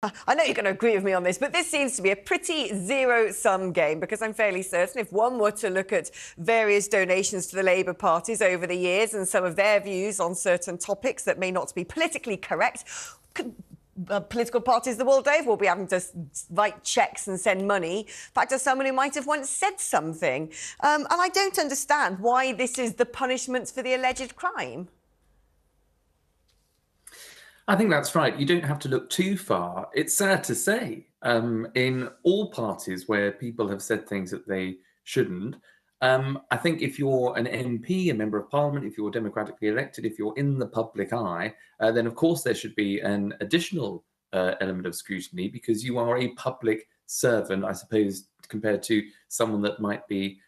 I know you're going to agree with me on this, but this seems to be a pretty zero-sum game, because I'm fairly certain if one were to look at various donations to the Labour parties over the years and some of their views on certain topics that may not be politically correct, political parties the world over will be having to write cheques and send money back to someone who might have once said something. And I don't understand why this is the punishment for the alleged crime. I think that's right. You don't have to look too far. It's sad to say, in all parties where people have said things that they shouldn't, I think if you're an MP, a member of parliament, if you're democratically elected, if you're in the public eye, then of course there should be an additional element of scrutiny, because you are a public servant, I suppose, compared to someone that might be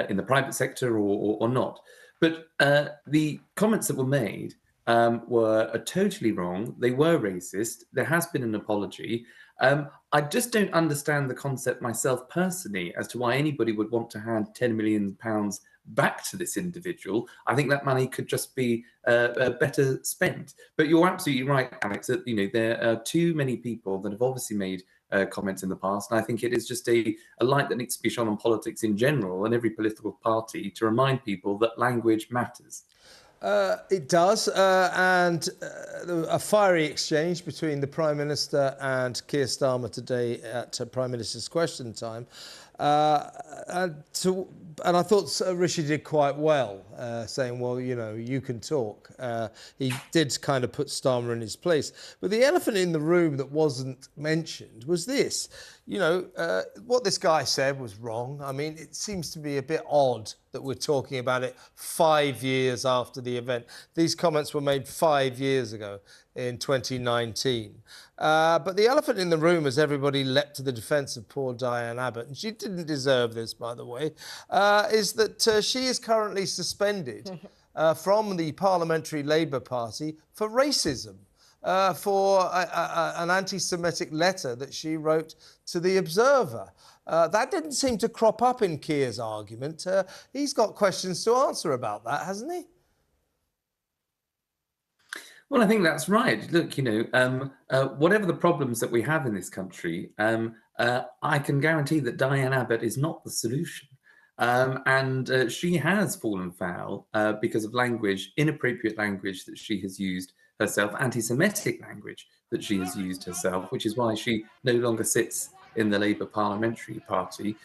in the private sector or not. But the comments that were made were totally wrong. They were racist. There has been an apology. I just don't understand the concept myself personally as to why anybody would want to hand £10 million back to this individual. I think that money could just be better spent. But you're absolutely right, Alex, that there are too many people that have obviously made comments in the past, and I think it is just a light that needs to be shone on politics in general and every political party to remind people that language matters. It does, and a fiery exchange between the Prime Minister and Keir Starmer today at Prime Minister's Question Time. And I thought Rishi did quite well, saying, well, you can talk. He did kind of put Starmer in his place. But the elephant in the room that wasn't mentioned was this. What this guy said was wrong. I mean, it seems to be a bit odd that we're talking about it 5 years after the event. These comments were made 5 years ago in 2019. But the elephant in the room, as everybody leapt to the defence of poor Diane Abbott, and she didn't deserve this, by the way, is that she is currently suspended from the Parliamentary Labour Party for racism. For an anti-Semitic letter that she wrote to The Observer. That didn't seem to crop up in Keir's argument. He's got questions to answer about that, hasn't he? Well, I think that's right. Look, whatever the problems that we have in this country, I can guarantee that Diane Abbott is not the solution. And she has fallen foul because of language, inappropriate language that she has used herself, anti-Semitic language that she has used herself, which is why she no longer sits in the Labour Parliamentary Party.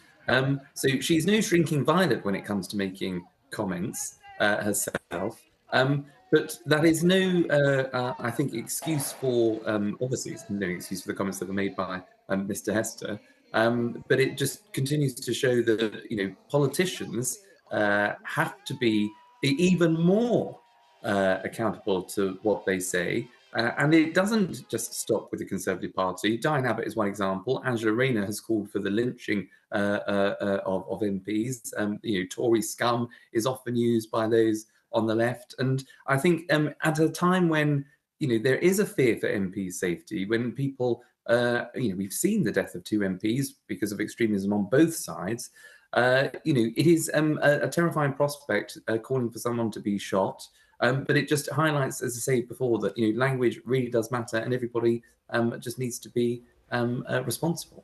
So she's no shrinking violet when it comes to making comments herself. But that is no, I think, excuse for, obviously it's no excuse for the comments that were made by Mr Hester, but it just continues to show that, politicians have to be even more accountable to what they say. And it doesn't just stop with the Conservative Party. Diane Abbott is one example. Angela Rayner has called for the lynching of MPs. Tory scum is often used by those on the left. And I think at a time when, there is a fear for MPs' safety, when people, we've seen the death of 2 MPs because of extremism on both sides, it is a terrifying prospect calling for someone to be shot. But it just highlights, as I say before, that language really does matter, and everybody just needs to be responsible.